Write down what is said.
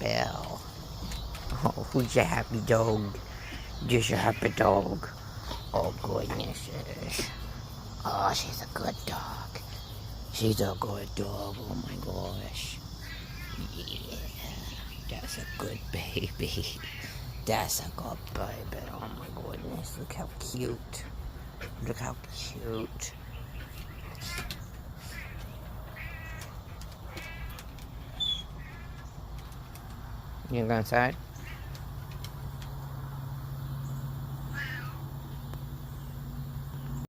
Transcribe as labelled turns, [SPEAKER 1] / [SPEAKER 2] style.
[SPEAKER 1] bell. Oh, who's a happy dog? Just a happy dog. Oh, goodness. Oh, she's a good dog. She's a good dog. Oh, my gosh. Yeah, that's a good baby. That's a good baby. Oh, my goodness. Look how cute. Look how cute. You gonna go inside?